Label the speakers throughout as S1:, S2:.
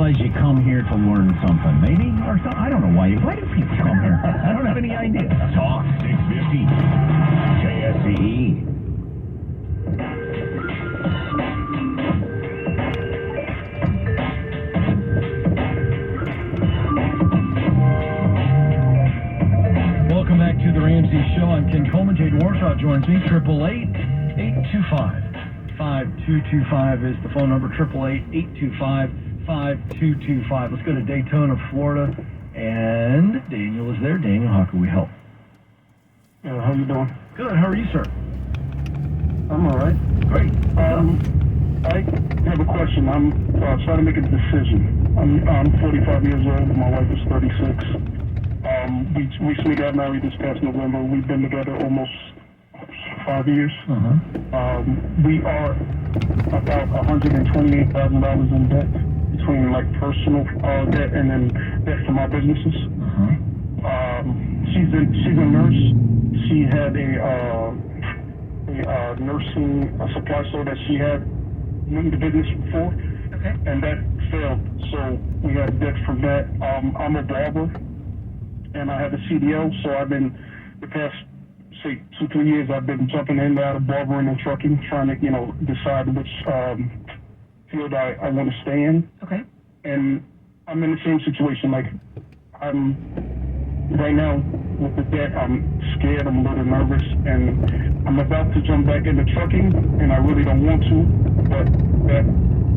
S1: realize you come here to learn something, maybe, or something. I don't know why do people come here? I don't have any idea.
S2: Talk 650 KSCE.
S1: Welcome back to the Ramsey Show. I'm Ken Coleman. Jade Warshaw joins me. 888-825-5225 is the phone number. 888-825-5225. Let's go to Daytona, Florida. And Daniel is there. Daniel, how can we help?
S3: How you doing?
S1: Good. How are you, sir?
S3: I'm all right.
S1: Great.
S3: I have a question. I'm trying to make a decision. I'm 45 years old. My wife is 36. We recently got married this past November. We've been together almost 5 years. We are about $128,000 in debt between like personal debt and then debt from our businesses. She's a nurse. She had a nursing supply store that she had in the business before, and that failed. So we have debt from that. I'm a barber, and I have a CDL. So I've been the past, say, 2-3 years, I've been jumping in and out of barbering and trucking, trying to decide which field I want to stay in.
S4: Okay.
S3: And I'm in the same situation. Like I'm right now with the debt. I'm scared. I'm a little nervous, and I'm about to jump back into trucking, and I really don't want to, but that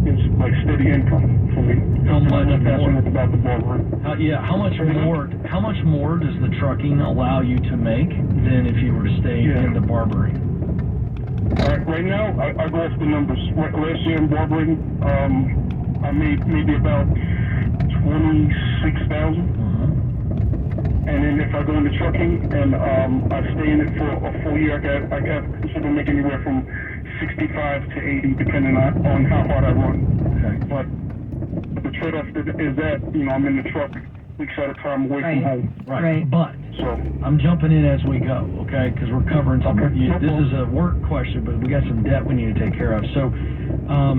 S3: is like steady income for me.
S1: How much
S3: I'm passionate
S1: more?
S3: about the barbering.
S1: How much more does the trucking allow you to make than if you were to stay in the barbering?
S3: Right now, I go off the numbers. Last year in barbering, I made maybe about $26,000. And then if I go into trucking and I stay in it for a full year, I should make anywhere from 65 to 80, depending on how hard I run.
S1: Okay.
S3: But the trade-off is that I'm in the truck weeks at a time away from home.
S1: Right. But
S3: So
S1: I'm jumping in as we go, okay? Because we're covering some. This is a work question, but we got some debt we need to take care of. So,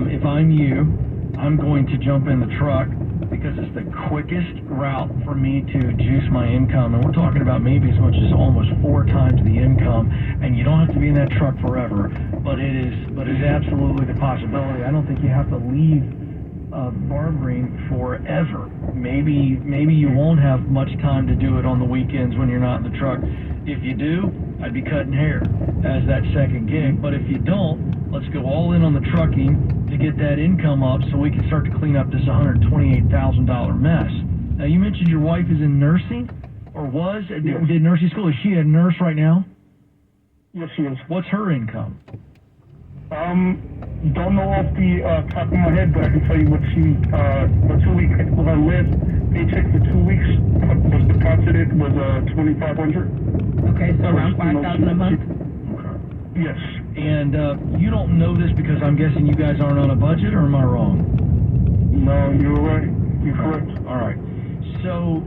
S1: if I'm you, I'm going to jump in the truck because it's the quickest route for me to juice my income, and we're talking about maybe as much as almost 4 times the income. And you don't have to be in that truck forever, but it is absolutely the possibility. I don't think you have to leave barbering forever. Maybe you won't have much time to do it on the weekends when you're not in the truck. If you do, I'd be cutting hair as that second gig. But if you don't, let's go all in on the trucking to get that income up so we can start to clean up this $128,000 mess. Now, you mentioned your wife is in nursing, or was, did nursing school. Is she a nurse right now?
S3: yes, she is.
S1: What's her income?
S3: Don't know off the top of my head, but I can tell you what she for 2 weeks. Her last paycheck for 2 weeks was deposited was $2,500.
S4: Okay, so around $5,000 a month.
S3: Yes.
S1: And you don't know this because I'm guessing you guys aren't on a budget, or am I wrong?
S3: No, you're right. You're correct.
S1: All right. So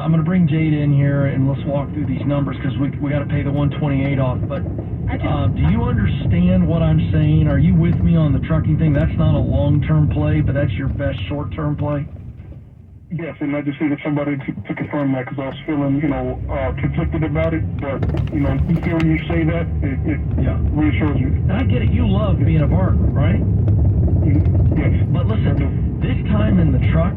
S1: I'm going to bring Jade in here and let's walk through these numbers because we got to pay the 128 off. But do you understand what I'm saying? Are you with me on the trucking thing? That's not a long-term play, but that's your best short-term play?
S3: Yes, and I just needed somebody to confirm that because I was feeling, conflicted about it. But, hearing you say that, it reassures me.
S1: And I get it. You love being a barber, right?
S3: Yes.
S1: But listen, this time in the truck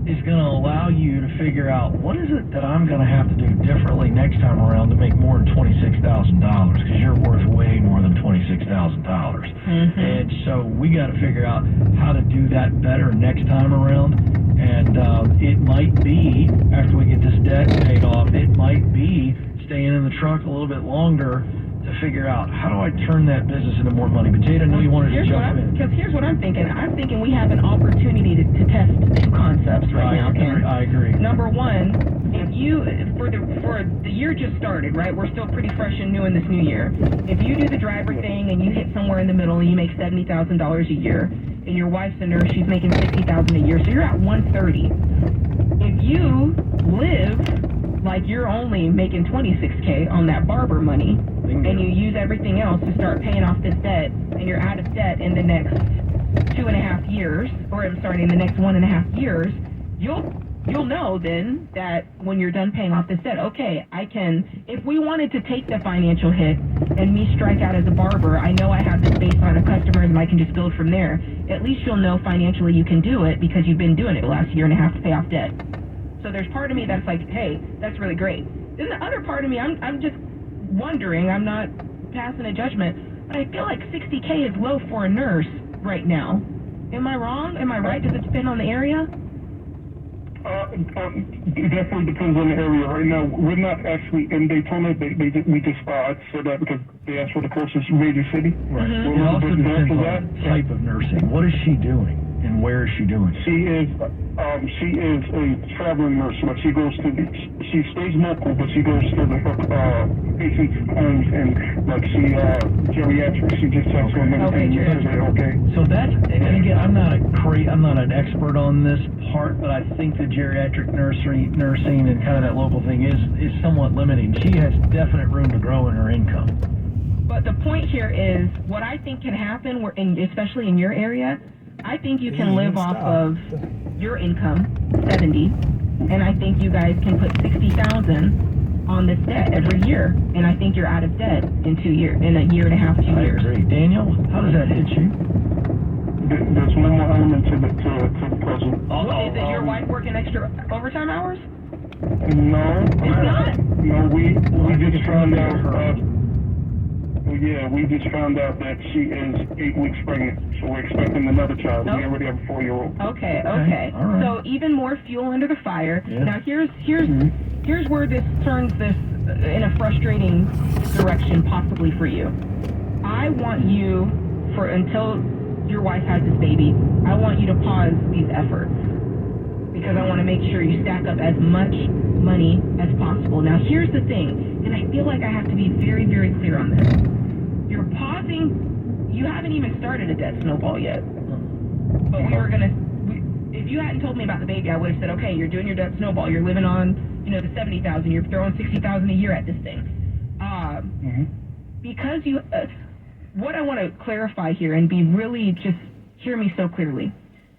S1: is going to allow you to figure out what is it that I'm going to have to do differently next time around to make more than $26,000 because you're worth way more than $26,000. And so we got to figure out how to do that better next time around. And it might be, after we get this debt paid off, it might be staying in the truck a little bit longer to figure out how do I turn that business into more money. But Jade, I know you wanted to jump in.
S4: Because here's what I'm thinking. I'm thinking we have an opportunity to test 2 concepts right now.
S1: I agree.
S4: Number one, if you for the year just started, right? We're still pretty fresh and new in this new year. If you do the driver thing and you hit somewhere in the middle and you make $70,000 a year, and your wife's a nurse, she's making $60,000 a year, so you're at $130,000. If you live like you're only making $26K on that barber money, and you use everything else to start paying off this debt, and you're out of debt in the next 2.5 years, or I'm sorry, in the next 1.5 years, you'll know then that when you're done paying off this debt, okay, I can, if we wanted to take the financial hit and me strike out as a barber, I know I have this baseline of customers and I can just build from there. At least you'll know financially you can do it because you've been doing it the last 1.5 years to pay off debt. So there's part of me that's like, hey, that's really great. Then the other part of me, I'm just wondering, I'm not passing a judgment, but I feel like $60K is low for a nurse right now. Am I wrong? Am I right? Does it depend on the area?
S3: It definitely depends on the area. Right now, we're not actually in Daytona. We just said that because they asked for the closest major city.
S1: Right.
S3: Mm-hmm.
S1: It also depends on the type of nursing. What is she doing, and where is she doing?
S3: She is a traveling nurse. Like she stays local, but she goes to the patients' homes and like geriatrics. She just checks on them. Okay.
S1: So that's, and again, I'm not an expert on this part, but I think the geriatric nursing and kind of that local thing is somewhat limiting. She has definite room to grow in her income.
S4: But the point here is, what I think can happen, especially in your area, I think you can live off of your income, 70, and I think you guys can put 60,000 on this debt every year, and I think you're out of debt in 2 years, in 1.5 years, 2 years.
S1: I agree. Daniel, how does that hit you?
S3: There's one more element to the puzzle.
S4: Is it your wife working extra overtime hours?
S3: No.
S4: It's not?
S3: No, we just found out. We just found out that she is 8 weeks pregnant, so we're expecting another child.
S4: Oh.
S3: We already have a 4-year-old.
S4: Okay.
S1: All right.
S4: So even more fuel under the fire.
S1: Yeah.
S4: Now here's where this turns this in a frustrating direction, possibly for you. I want you, until your wife has this baby, I want you to pause these efforts because I want to make sure you stack up as much money as possible. Now here's the thing, and I feel like I have to be very, very clear on this. You're pausing, you haven't even started a debt snowball yet. But if you hadn't told me about the baby, I would have said, okay, you're doing your debt snowball, you're living on, the 70,000, you're throwing 60,000 a year at this thing. Because what I want to clarify here and be really just hear me so clearly.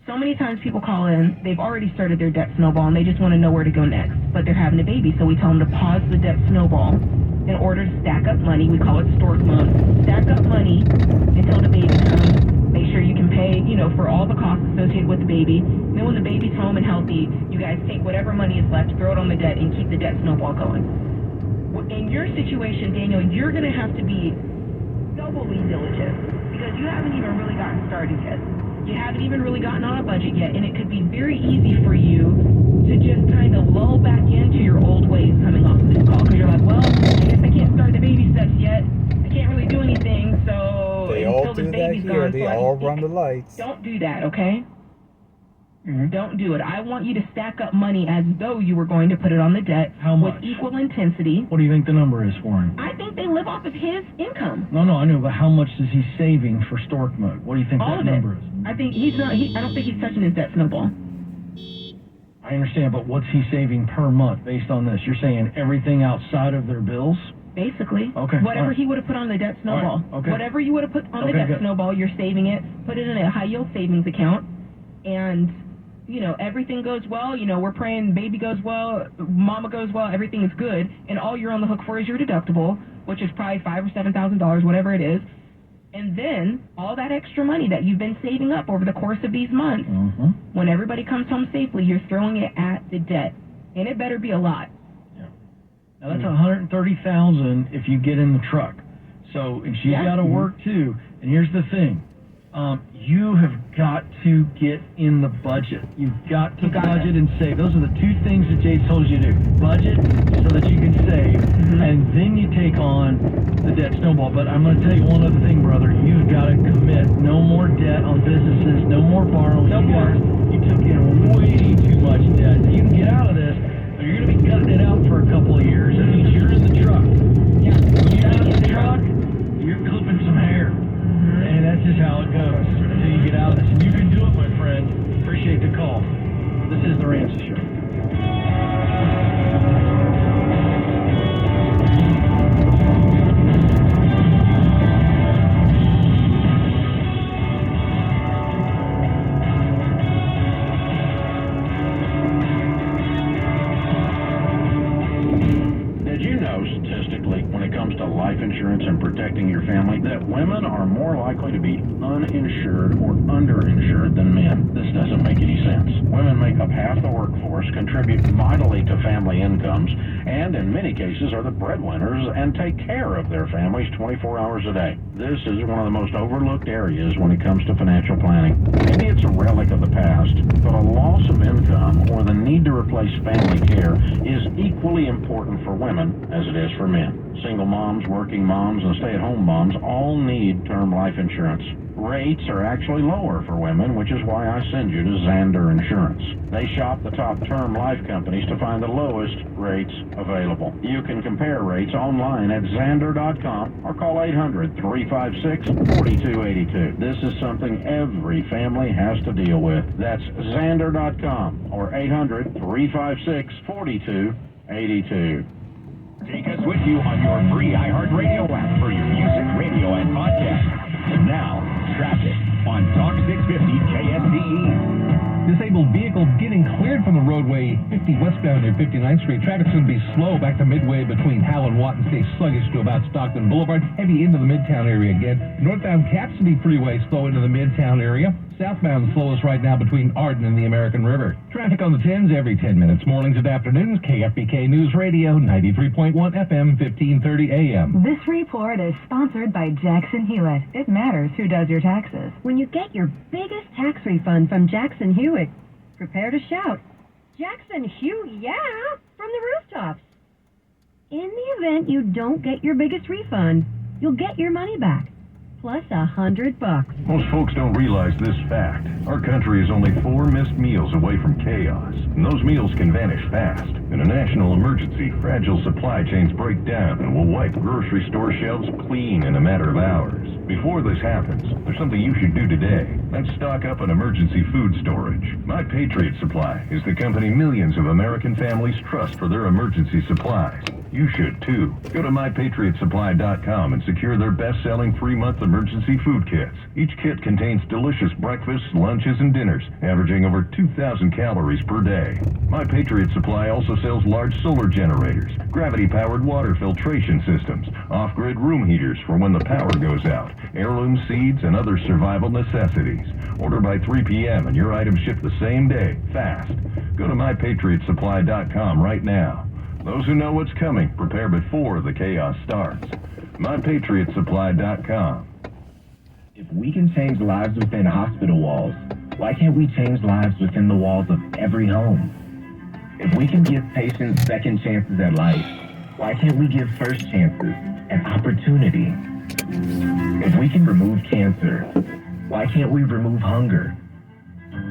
S4: So many times people call in, they've already started their debt snowball and they just want to know where to go next, but they're having a baby, so we tell them to pause the debt snowball in order to stack up money. We call it stork mode. Stack up money until the baby comes. Make sure you can pay, for all the costs associated with the baby. And then when the baby's home and healthy, you guys take whatever money is left, throw it on the debt, and keep the debt snowball going. In your situation, Daniel, you're going to have to be doubly diligent because you haven't even really gotten started yet. You haven't even really gotten on a budget yet, and it could be very easy for you to just kind of lull back into your old ways coming off of this call because you're like, well, I guess I can't start the baby steps yet. I can't really do anything, so
S5: they
S4: until
S5: all
S4: the
S5: do that
S4: baby's
S5: here.
S4: gone,
S5: They
S4: so
S5: all run the lights.
S4: Don't do that, okay?
S3: Mm-hmm.
S4: Don't do it. I want you to stack up money as though you were going to put it on the debt.
S1: How much?
S4: With equal intensity.
S1: What do you think the number is for him?
S4: I think they live off of his income.
S1: No, I know, but how much is he saving for stork mode? What do you think
S4: All
S1: that
S4: of it.
S1: number is?
S4: I think I don't think he's touching his debt snowball.
S1: I understand, but what's he saving per month based on this? You're saying everything outside of their bills?
S4: Basically.
S1: Okay.
S4: Whatever
S1: right.
S4: he would have put on the debt snowball.
S1: Right. Okay.
S4: Whatever you would have put on the debt
S1: good.
S4: snowball, you're saving it, put it in a high yield savings account, and everything goes well. We're praying baby goes well, mama goes well, everything is good, and all you're on the hook for is your deductible, which is probably $5,000 or $7,000, whatever it is. And then all that extra money that you've been saving up over the course of these months, when everybody comes home safely, you're throwing it at the debt, and it better be a lot.
S1: Yeah. Now that's $130,000 if you get in the truck. So, and she's got to work too. And here's the thing. You have got to get in the budget. You've got to budget and save. Those are the two things that Jay told you to do. Budget so that you can save, and then you take on the debt snowball. But I'm going to tell you one other thing, brother. You've got to commit. No more debt on businesses. No more borrowing.
S4: No more.
S1: You took in way too much debt. You can get out of this, but you're going to be cutting it out for a couple of years. That means you're in the truck.
S4: Yeah.
S1: When you're out in the truck, you're clipping some hair. And that's just how it goes until you get out of this. And you can do it, my friend. Appreciate the call. This is the Ramsey Show.
S5: Women are more likely to be uninsured or underinsured than men. This doesn't make any sense. Women make up half the workforce, contribute mightily to family incomes, and in many cases are the breadwinners and take care of their families 24 hours a day. This is one of the most overlooked areas when it comes to financial planning. Maybe it's a relic of the past, but a loss of income or the need to replace family care is equally important for women as it is for men. Single moms, working moms, and stay-at-home moms all need term life insurance. Rates are actually lower for women, which is why I send you to Xander Insurance. They shop the top term life companies to find the lowest rates available. You can compare rates online at Xander.com or call 800-356-4282. This is something every family has to deal with. That's Xander.com or 800-356-4282.
S2: Take us with you on your free iHeartRadio app for your music, radio, and podcast. And now, traffic on Talk 650 KSDE.
S6: Disabled vehicle getting cleared from the roadway 50 westbound near 59th Street. Traffic's going to be slow back to Midway between Howell and Watt and stay sluggish to about Stockton Boulevard. Heavy into the Midtown area again. Northbound Cassidy Freeway slow into the Midtown area. Southbound slowest right now between Arden and the American River. Traffic on the 10s every 10 minutes. Mornings and afternoons. KFBK News Radio, 93.1 FM, 1530 AM.
S7: This report is sponsored by Jackson Hewitt. It matters who does your taxes. When you get your biggest tax refund from Jackson Hewitt, prepare to shout, "Jackson Hewitt, yeah!" from the rooftops. In the event you don't get your biggest refund, you'll get your money back, plus $100.
S8: Most folks don't realize this fact. Our country is only 4 missed meals away from chaos, and those meals can vanish fast. In a national emergency, fragile supply chains break down and will wipe grocery store shelves clean in a matter of hours. Before this happens, there's something you should do today. Let's stock up on emergency food storage. My Patriot Supply is the company millions of American families trust for their emergency supplies. You should too. Go to mypatriotsupply.com and secure their best-selling 3-month emergency food kits. Each kit contains delicious breakfasts, lunches, and dinners, averaging over 2,000 calories per day. My Patriot Supply also sells large solar generators, gravity-powered water filtration systems, off-grid room heaters for when the power goes out, heirloom seeds, and other survival necessities. Order by 3 p.m. and your items ship the same day, fast. Go to mypatriotsupply.com right now. Those who know what's coming, prepare before the chaos starts. MyPatriotSupply.com.
S9: If we can change lives within hospital walls, why can't we change lives within the walls of every home? If we can give patients second chances at life, why can't we give first chances and opportunity? If we can remove cancer, why can't we remove hunger?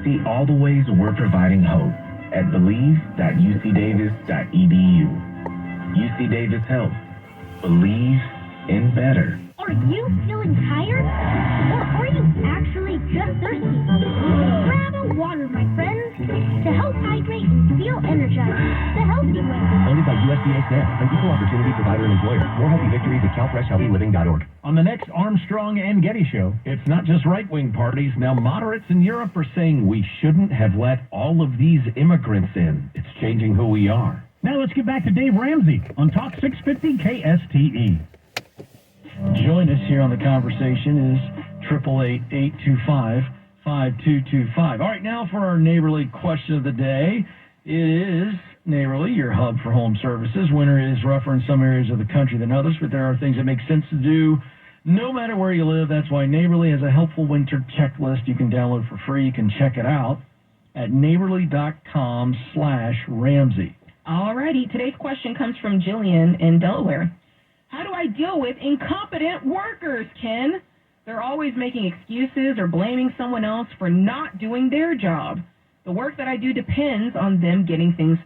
S9: See all the ways we're providing hope at believe.ucdavis.edu. UC Davis Health. Believe in better.
S10: Are you feeling tired? Or are you actually just thirsty? Grab a water, my friends, to help hydrate and feel energized the healthy way.
S11: Funded by USDA SNAP, an equal opportunity provider and employer. More healthy victories at CalFreshHealthyLiving.org.
S12: On the next Armstrong and Getty show, it's not just right-wing parties. Now moderates in Europe are saying we shouldn't have let all of these immigrants in. It's changing who we are.
S13: Now let's get back to Dave Ramsey on Talk 650 KSTE.
S1: Join us here on the conversation is 888-825-5225. All right, now for our Neighborly question of the day. It is Neighborly, your hub for home services. Winter is rougher in some areas of the country than others, but there are things that make sense to do no matter where you live. That's why Neighborly has a helpful winter checklist you can download for free. You can check it out at neighborly.com/Ramsey.
S4: All righty, today's question comes from Jillian in Delaware. How do I deal with incompetent workers, Ken? They're always making excuses or blaming someone else for not doing their job. The work that I do depends on them getting things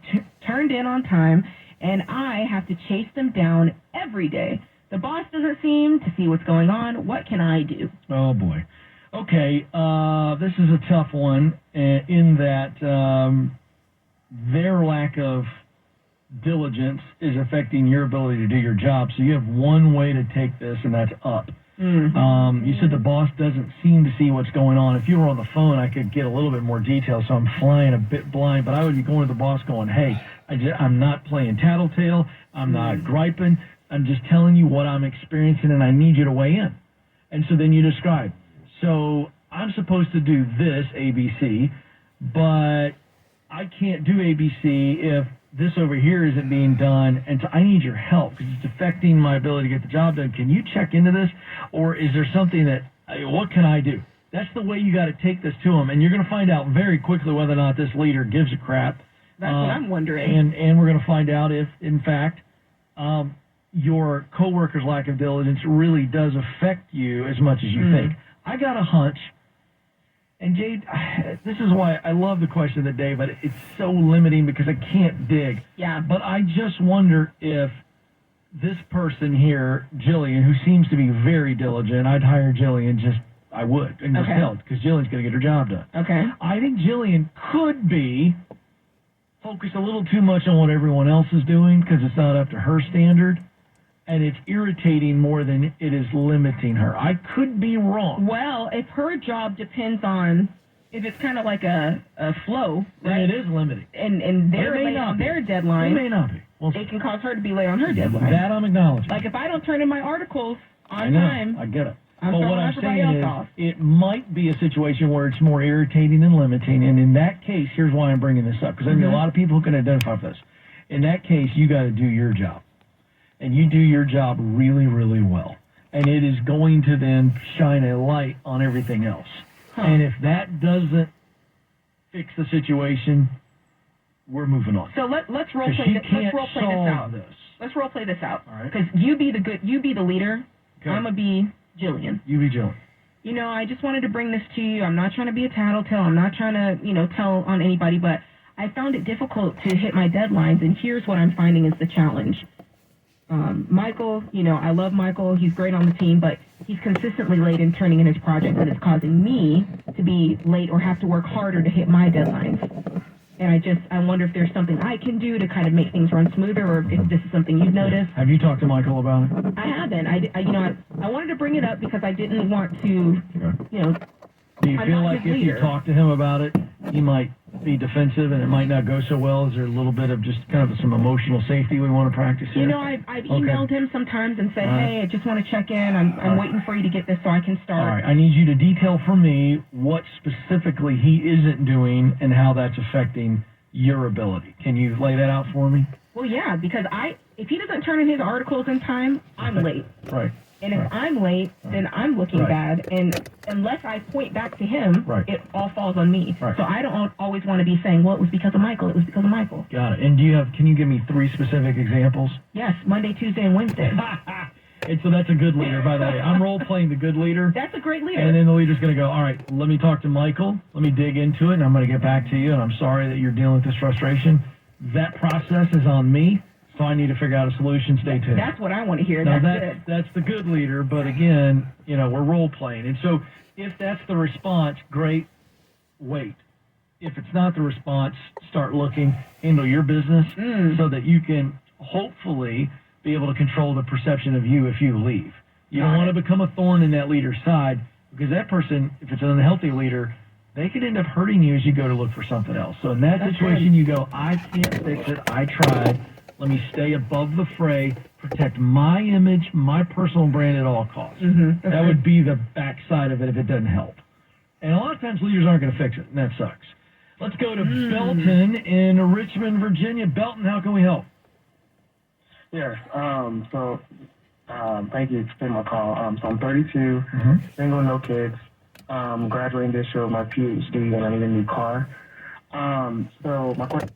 S4: turned in on time, and I have to chase them down every day. The boss doesn't seem to see what's going on. What can I do?
S1: Oh, boy. Okay, this is a tough one in that their lack of diligence is affecting your ability to do your job. So you have one way to take this, and that's up.
S4: Mm-hmm.
S1: You said the boss doesn't seem to see what's going on. If you were on the phone, I could get a little bit more detail, so I'm flying a bit blind, but I would be going to the boss going, hey, I'm not playing tattletale, I'm not griping, I'm just telling you what I'm experiencing, and I need you to weigh in. And so then you describe. So I'm supposed to do this, ABC, but I can't do ABC if this over here isn't being done, and so I need your help because it's affecting my ability to get the job done. Can you check into this, or is there something that, what can I do? That's the way you got to take this to them, and you're going to find out very quickly whether or not this leader gives a crap.
S4: That's what I'm wondering.
S1: And we're going to find out if, in fact, your coworker's lack of diligence really does affect you as much as you think. I got a hunch. And Jade, this is why I love the question of the day, but it's so limiting because I can't dig.
S4: Yeah.
S1: But I just wonder if this person here, Jillian, who seems to be very diligent, I'd hire Jillian I would, and just help, because Jillian's going to get her job done.
S4: Okay.
S1: I think Jillian could be focused a little too much on what everyone else is doing because it's not up to her standard. And it's irritating more than it is limiting her. I could be wrong.
S4: Well, if her job depends on, if it's kind of like a flow, right?
S1: Then it is limiting.
S4: And they're late on their deadline.
S1: It may not be. Well,
S4: it can cause her to be late on her deadline.
S1: That I'm acknowledging.
S4: Like if I don't turn in my articles on
S1: time. I get it. But what I'm saying is, it might be a situation where it's more irritating than limiting. And in that case, here's why I'm bringing this up. Because I mean, a lot of people can identify with this. In that case, you got to do your job. And you do your job really, really well. And it is going to then shine a light on everything else. And if that doesn't fix the situation, we're moving on.
S4: So let's role play this. Let's role play this out. Let's role play this out. All right. Because you be the leader. Okay. I'm gonna be Jillian.
S1: You be Jillian.
S4: You know, I just wanted to bring this to you. I'm not trying to be a tattletale. I'm not trying to, tell on anybody. But I found it difficult to hit my deadlines. And here's what I'm finding is the challenge. Michael, I love Michael. He's great on the team, but he's consistently late in turning in his projects, and it's causing me to be late or have to work harder to hit my deadlines. And I wonder if there's something I can do to kind of make things run smoother, or if this is something you've noticed.
S1: Have you talked to Michael about it?
S4: I haven't. I wanted to bring it up because I didn't want to,
S1: Do you feel like if you talk to him about it, he might be defensive and it might not go so well? Is there a little bit of just kind of some emotional safety we want to practice here?
S4: I've emailed him sometimes and said, hey, I just want to check in. I'm waiting for you to get this so I can start.
S1: All right. I need you to detail for me what specifically he isn't doing and how that's affecting your ability. Can you lay that out for me?
S4: Well, yeah, because if he doesn't turn in his articles in time, I'm late.
S1: Right.
S4: And if I'm late, then I'm looking bad. And unless I point back to him, it all falls on me. Right. So I don't always want to be saying, well, it was because of Michael. It was because of Michael.
S1: Got it. And can you give me 3 specific examples?
S4: Yes, Monday, Tuesday, and Wednesday.
S1: And so that's a good leader, by the way. I'm role-playing the good leader.
S4: That's a great leader.
S1: And then the leader's going to go, all right, let me talk to Michael. Let me dig into it, and I'm going to get back to you. And I'm sorry that you're dealing with this frustration. That process is on me. So I need to figure out a solution. Stay tuned.
S4: That's what I want to hear.
S1: Now
S4: That's
S1: the good leader, but again, we're role playing. And so if that's the response, great, wait. If it's not the response, start looking, handle your business so that you can hopefully be able to control the perception of you if you leave. You don't want to become a thorn in that leader's side, because that person, if it's an unhealthy leader, they could end up hurting you as you go to look for something else. So in that situation, you go, I can't fix it. I tried. Let me stay above the fray, protect my image, my personal brand at all costs. That would be the backside of it if it doesn't help. And a lot of times leaders aren't going to fix it, and that sucks. Let's go to Belton in Richmond, Virginia. Belton, how can we help?
S14: Yes, thank you for taking my call. So I'm 32, single, no kids, graduating this year with my PhD, and I need a new car. So my question...